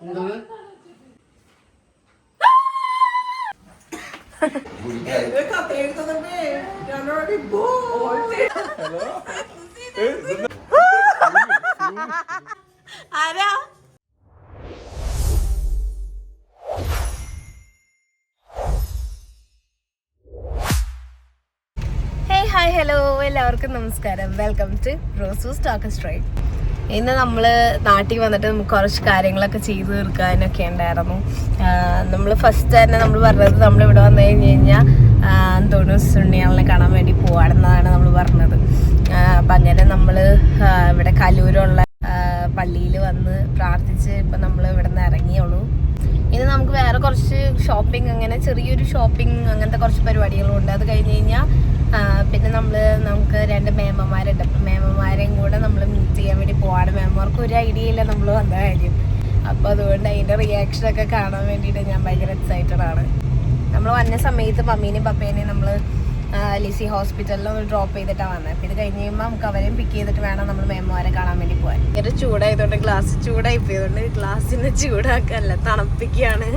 ആരാ? Hi hello, എല്ലാവർക്കും നമസ്കാരം. Welcome to Rosu's talk straight. ഇന്ന് നമ്മൾ നാട്ടിൽ വന്നിട്ട് നമുക്ക് കുറച്ച് കാര്യങ്ങളൊക്കെ ചെയ്തു തീർക്കാനൊക്കെ ഉണ്ടായിരുന്നു. നമ്മൾ ഫസ്റ്റ് തന്നെ നമ്മൾ പറഞ്ഞത് നമ്മളിവിടെ വന്നു കഴിഞ്ഞ് കഴിഞ്ഞാൽ എന്തോന്നും സുണ്ണിയാളിനെ കാണാൻ വേണ്ടി പോകാമെന്നാണ് നമ്മൾ പറഞ്ഞത്. അപ്പം അങ്ങനെ നമ്മൾ ഇവിടെ കലൂരുള്ള പള്ളിയിൽ വന്ന് പ്രാർത്ഥിച്ച് ഇപ്പം നമ്മൾ ഇവിടെ നിന്ന് ഇറങ്ങിയുള്ളൂ. ഇനി നമുക്ക് വേറെ കുറച്ച് ഷോപ്പിംഗ്, അങ്ങനെ ചെറിയൊരു ഷോപ്പിംഗ് അങ്ങനത്തെ കുറച്ച് പരിപാടികളുണ്ട്. അത് കഴിഞ്ഞ് കഴിഞ്ഞാൽ പിന്നെ നമുക്ക് രണ്ട് മേമ്മമാരുണ്ട്. അപ്പം മേമ്മമാരെയും കൂടെ നമ്മൾ മീറ്റ് ചെയ്യാൻ വേണ്ടി പോവാണ്. മേമ്മമാർക്ക് ഒരു ഐഡിയ ഇല്ല നമ്മൾ വന്ന കാര്യം. അപ്പോൾ അതുകൊണ്ട് അതിൻ്റെ റിയാക്ഷനൊക്കെ കാണാൻ വേണ്ടിയിട്ട് ഞാൻ ഭയങ്കര എക്സൈറ്റഡ് ആണ്. നമ്മൾ വന്ന സമയത്ത് മമ്മീനെയും പപ്പേനെയും നമ്മൾ ലിസി ഹോസ്പിറ്റലിൽ ഒന്ന് ഡ്രോപ്പ് ചെയ്തിട്ടാണ് വന്നത്. അപ്പോൾ ഇത് കഴിഞ്ഞ് കഴിയുമ്പോൾ നമുക്ക് അവരെയും പിക്ക് ചെയ്തിട്ട് വേണം നമ്മൾ മേമ്മമാരെ കാണാൻ വേണ്ടി പോകാൻ. ഭയങ്കര ചൂടായതുകൊണ്ട് ഗ്ലാസ് ചൂടായി പോയതുകൊണ്ട് ഗ്ലാസ്സിനെ ചൂടാക്കല്ല, തണുപ്പിക്കുകയാണ്.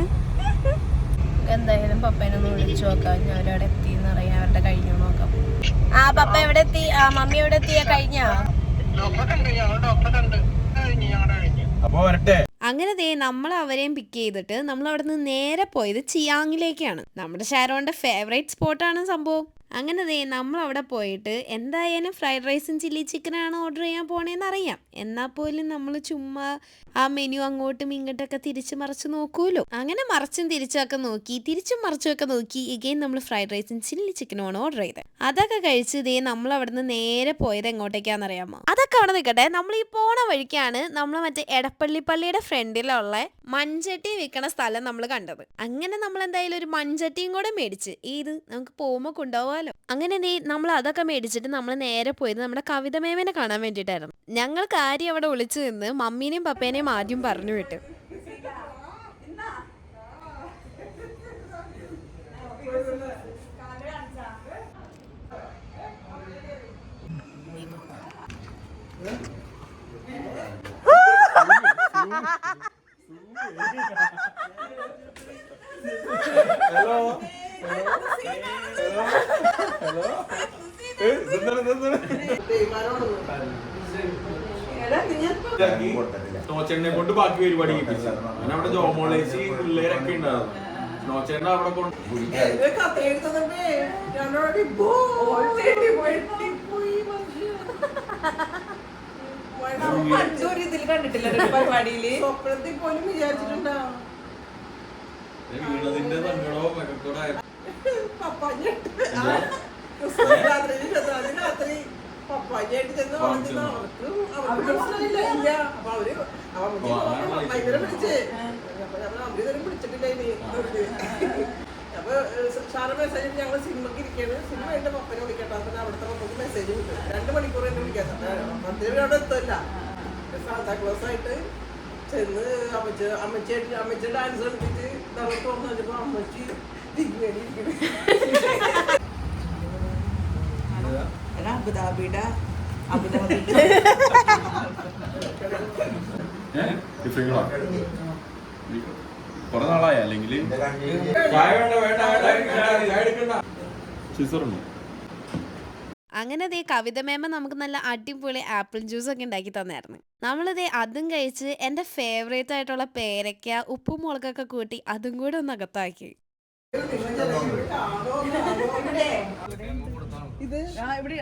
എന്തായാലും പപ്പേനൊന്ന് വിളിച്ചു നോക്കാം. ഞാൻ അവരവിടെ എത്തിയെന്ന് അറിയാം, അവരുടെ കഴിഞ്ഞു നോക്കാം. പപ്പ എവിടെ എത്തി? മമ്മി എവിടെ എത്തിയാ? കഴിഞ്ഞാ? അങ്ങനെ ദേ നമ്മൾ അവരെയും പിക്ക് ചെയ്തിട്ട് നമ്മൾ അവിടെ നിന്ന് നേരെ പോയത് ചിയാങ്ങിലേക്കാണ്. നമ്മുടെ ഷാരോന്റെ ഫേവറേറ്റ് സ്പോട്ടാണ് സംഭവം. അങ്ങനെ ദേ നമ്മൾ അവിടെ പോയിട്ട് എന്തായാലും ഫ്രൈഡ് റൈസും ചില്ലി ചിക്കനാണ് ഓർഡർ ചെയ്യാൻ പോണേന്ന് അറിയാം. എന്നാൽ പോലും നമ്മൾ ചുമ്മാ ആ മെനു അങ്ങോട്ടും ഇങ്ങോട്ടൊക്കെ തിരിച്ചു മറിച്ച് നോക്കൂലോ. അങ്ങനെ മറിച്ചും തിരിച്ചൊക്കെ നോക്കി, തിരിച്ചും മറിച്ചുമൊക്കെ നോക്കി എഗെയിൻ നമ്മൾ ഫ്രൈഡ് റൈസും ചില്ലി ചിക്കനുമാണ് ഓർഡർ ചെയ്തത്. അതൊക്കെ കഴിച്ച് ദേ നമ്മൾ അവിടെ നിന്ന് നേരെ പോയത് എങ്ങോട്ടേക്കാണെന്നറിയാമോ? അതൊക്കെ അവിടെ നിൽക്കട്ടെ. നമ്മൾ ഈ പോണ വഴിക്കാണ് നമ്മൾ മറ്റേ എടപ്പള്ളി പള്ളിയുടെ ഫ്രണ്ടിലുള്ള മൺചട്ടി വിൽക്കണ സ്ഥലം നമ്മൾ കണ്ടത്. അങ്ങനെ നമ്മൾ എന്തായാലും ഒരു മൺചട്ടിയും കൂടെ മേടിച്ച് നമുക്ക് പോകുമ്പോൾ കൊണ്ടുപോകാമല്ലോ. അങ്ങനെ നമ്മൾ അതൊക്കെ മേടിച്ചിട്ട് നമ്മൾ നേരെ പോയത് നമ്മുടെ കവിത മേമനെ കാണാൻ വേണ്ടിയിട്ടായിരുന്നു. ഞങ്ങൾ കാര്യം അവിടെ വിളിച്ചു നിന്ന് മമ്മീനെയും പപ്പേനെയും ആദ്യം പറഞ്ഞു വിട്ടു. സ്നോച്ചേട്ടനെ കൊണ്ട് ബാക്കി പരിപാടി അങ്ങനെ അവിടെ ജോമോളേച്ചി പിള്ളേരൊക്കെ ഉണ്ടായിരുന്നു. സ്നോച്ചേട്ടൻ അവിടെ കൊണ്ട് വീണതിന്റെ സങ്കടോ മകത്തോടായിരുന്നു. അപ്പൊ സാറ് മെസ്സേജ് ഞങ്ങൾ സിനിമക്ക് ഇരിക്കുകയാണ്. സിനിമ എന്റെ പപ്പനെ വിളിക്കട്ടെ. അപ്പൊ അവിടുത്തെ പപ്പക്ക് മെസ്സേജ് കിട്ടും. 2 മണിക്കൂർ എന്നെ വിളിക്കാൻ. പത്തിന് അവിടെ എത്തല്ല. സാന്താക്ലോസ് ആയിട്ട് ചെന്ന് അമ്മച്ചി ഡാൻസ് കളിച്ചിട്ട് നമുക്ക് വന്നു വെച്ചപ്പോ അമ്മച്ചി തിരിഞ്ഞിരിക്കുന്നു. അബുദാബിയുടെ കൊറേ നാളായ അല്ലെങ്കിൽ അങ്ങനെ ദേ കവിത മേമ നമുക്ക് നല്ല അടിപൊളി ആപ്പിൾ ജ്യൂസ് ഒക്കെ ഉണ്ടാക്കി തന്നായിരുന്നു. നമ്മളിതേ അതും കഴിച്ച് എൻ്റെ ഫേവറേറ്റ് ആയിട്ടുള്ള പേരയ്ക്ക ഉപ്പും മുളകൊക്കെ കൂട്ടി അതും കൂടെ ഒന്ന് അകത്താക്കി. ഇത് ഇവിടെ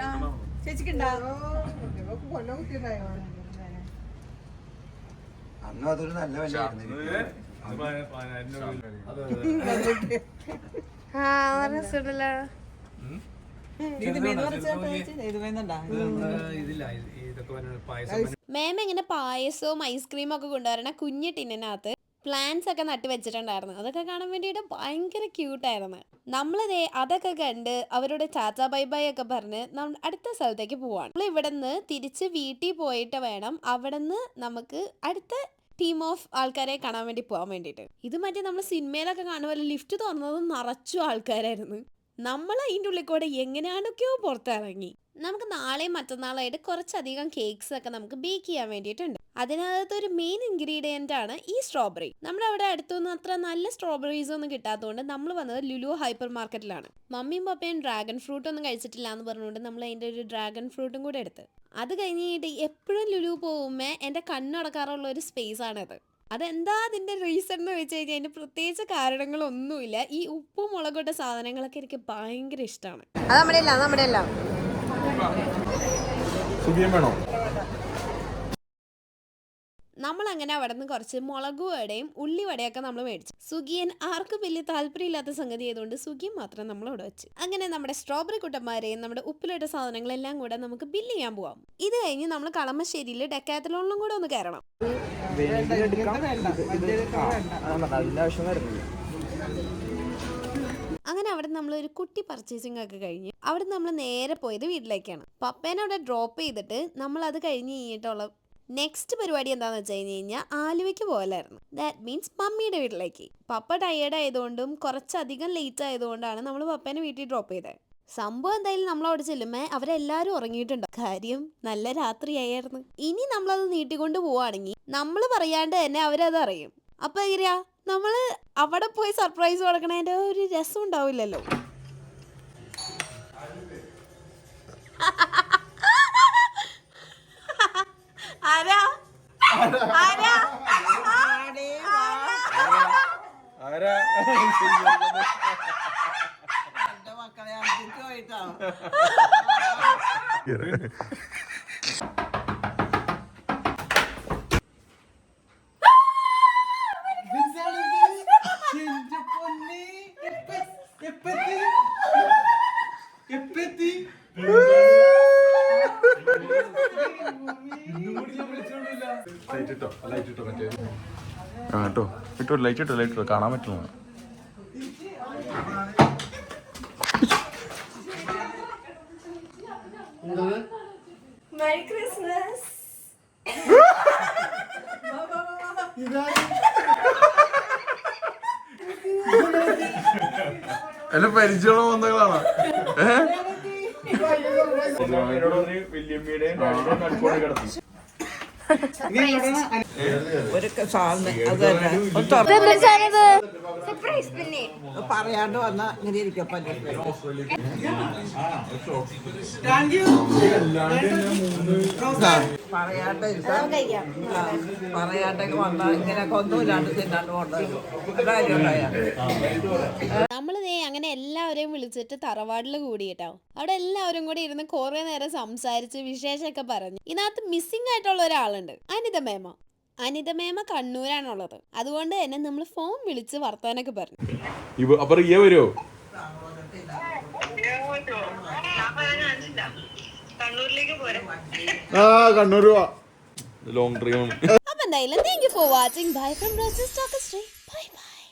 അന്ന് അതൊരു നല്ല മേമ ഇങ്ങനെ പായസവും ഐസ്ക്രീമും ഒക്കെ കൊണ്ടുവരണ കുഞ്ഞു ടിന്നിനകത്ത് പ്ലാന്റ്സ് ഒക്കെ നട്ട് വെച്ചിട്ടുണ്ടായിരുന്നു. അതൊക്കെ കാണാൻ വേണ്ടിയിട്ട് ഭയങ്കര ക്യൂട്ടായിരുന്നു. നമ്മളിതേ അതൊക്കെ കണ്ട് അവരുടെ ടാറ്റാ ബൈ ബൈ ഒക്കെ പറഞ്ഞ് നമ്മൾ അടുത്ത സ്ഥലത്തേക്ക് പോവാണ്. നമ്മൾ ഇവിടെ നിന്ന് തിരിച്ച് വീട്ടിൽ പോയിട്ട് വേണം അവിടെ നിന്ന് നമുക്ക് അടുത്ത ടീം ഓഫ് ആൾക്കാരെ കാണാൻ വേണ്ടി പോകാൻ വേണ്ടിയിട്ട്. ഇത് മറ്റേ നമ്മൾ സിനിമയിലൊക്കെ കാണുമ്പോൾ ലിഫ്റ്റ് തുറന്നതും നിറച്ചു ആൾക്കാരായിരുന്നു. നമ്മൾ അതിൻ്റെ ഉള്ളിൽ കൂടെ എങ്ങനെയാണൊക്കെയോ പുറത്തിറങ്ങി. നമുക്ക് നാളെയും മറ്റന്നാളായിട്ട് കുറച്ചധികം കേക്ക്സ് ഒക്കെ നമുക്ക് ബേക്ക് ചെയ്യാൻ വേണ്ടിയിട്ടുണ്ട്. അതിനകത്തൊരു മെയിൻ ഇൻഗ്രീഡിയൻ്റ് ആണ് ഈ സ്ട്രോബെറി. നമ്മുടെ അവിടെ അടുത്തൊന്നും അത്ര നല്ല സ്ട്രോബെറീസ് ഒന്നും കിട്ടാത്തതുകൊണ്ട് നമ്മൾ വന്നത് ലുലു ഹൈപ്പർ മാർക്കറ്റിലാണ്. മമ്മിയും പപ്പയും ഡ്രാഗൺ ഫ്രൂട്ട് ഒന്നും കഴിച്ചിട്ടില്ല എന്ന് പറഞ്ഞുകൊണ്ട് നമ്മൾ അതിൻ്റെ ഒരു ഡ്രാഗൺ ഫ്രൂട്ടും കൂടെ എടുത്ത്. അത് കഴിഞ്ഞിട്ട് എപ്പോഴും ലുലു പോകുമ്പോൾ എൻ്റെ കണ്ണടക്കാറുള്ള ഒരു സ്പേസ് ആണത്. അതെന്താ അതിൻ്റെ റീസൺ എന്ന് വെച്ച് കഴിഞ്ഞാൽ അതിൻ്റെ പ്രത്യേകിച്ച് കാരണങ്ങളൊന്നുമില്ല. ഈ ഉപ്പും മുളകൊട്ട സാധനങ്ങളൊക്കെ എനിക്ക് ഭയങ്കര ഇഷ്ടമാണ്. അത് നമ്മുടെ എല്ലാം നമ്മളങ്ങനെ അവിടെ നിന്ന് കുറച്ച് മുളക് വടയും ഉള്ളിവടയൊക്കെ നമ്മൾ മേടിച്ചു. സുഗിയൻ ആർക്കും വലിയ താല്പര്യമില്ലാത്ത സംഗതി ആയതുകൊണ്ട് സുഗിയൻ മാത്രം നമ്മൾ അവിടെ വെച്ച്. അങ്ങനെ നമ്മുടെ സ്ട്രോബെറി കുട്ടന്മാരെയും നമ്മുടെ ഉപ്പിലിട്ട സാധനങ്ങളെല്ലാം കൂടെ നമുക്ക് ബില്ല് ചെയ്യാൻ പോവാം. ഇത് കഴിഞ്ഞ് നമ്മൾ കളമശ്ശേരിയിൽ ഡെക്കാത്തലോണിലും കൂടെ ഒന്ന് കയറണം. അങ്ങനെ അവിടെ നമ്മൾ ഒരു കുട്ടി പർച്ചേസിംഗ് ഒക്കെ കഴിഞ്ഞ് അവിടെ നമ്മൾ നേരെ പോയത് വീട്ടിലേക്കാണ്. പപ്പേനെ അവിടെ ഡ്രോപ്പ് ചെയ്തിട്ട് നമ്മൾ അത് കഴിഞ്ഞ് കഴിഞ്ഞിട്ടുള്ള നെക്സ്റ്റ് പരിപാടി എന്താണെന്ന് വെച്ച് കഴിഞ്ഞാൽ ആലുവയ്ക്ക് പോകലായിരുന്നു. ദാറ്റ് മീൻസ് മമ്മിയുടെ വീട്ടിലേക്ക്. പപ്പ ടയേർഡ് ആയതുകൊണ്ടും കുറച്ചധികം ലേറ്റ് ആയതുകൊണ്ടാണ് നമ്മൾ പപ്പേനെ വീട്ടിൽ ഡ്രോപ്പ് ചെയ്തത്. സംഭവം എന്തായാലും നമ്മളവിടെ ചെല്ലുമ്പോൾ അവരെല്ലാവരും ഉറങ്ങിയിട്ടുണ്ട്. കാര്യം നല്ല രാത്രിയായിരുന്നു. ഇനി നമ്മളത് നീട്ടിക്കൊണ്ട് പോവുകയാണെങ്കിൽ നമ്മൾ പറയാണ്ട് തന്നെ അവരത് അറിയും. അപ്പം എങ്ങനെയാ നമ്മൾ അവിടെ പോയി സർപ്രൈസ് കൊടുക്കണതിൻ്റെ ഒരു രസം ഉണ്ടാവില്ലല്ലോ. മക്കളെ അഞ്ചിക്ക് പോയിട്ടോ ലൈറ്റ് കാണാൻ പറ്റുമോ? Merry Christmas. എന്നെ പരിചയമുള്ള ബന്ധങ്ങളാണ്. വല്യമ്മയുടെയും നടുക്കോടെ കിടത്തി പറയാണ്ട് വന്ന ഇങ്ങനെ ഇരിക്കും. പറയാണ്ടൊക്കെ വന്ന ഇങ്ങനെയൊക്കെ ഒന്നുമില്ലാണ്ട് തിന്നാണ്ട് കൊണ്ടുവരും. നമ്മളിതേ അങ്ങനെ എല്ലാവരെയും വിളിച്ചിട്ട് തറവാടിൽ കൂടിയിട്ടോ. അവിടെ എല്ലാവരും കൂടി ഇരുന്ന് കുറെ നേരം സംസാരിച്ച് വിശേഷമൊക്കെ പറഞ്ഞു. ഇതിനകത്ത് മിസ്സിംഗ് ആയിട്ടുള്ള ഒരാളുണ്ട്, അനിത മേമ. അനിത മേമ കണ്ണൂരാണുള്ളത്. അതുകൊണ്ട് തന്നെ നമ്മൾ ഫോൺ വിളിച്ച് വർത്താനൊക്കെ പറഞ്ഞു. Long drive. അപ്പൊ എന്തായാലും thank you for watching. Bye from roses talk street. Bye bye.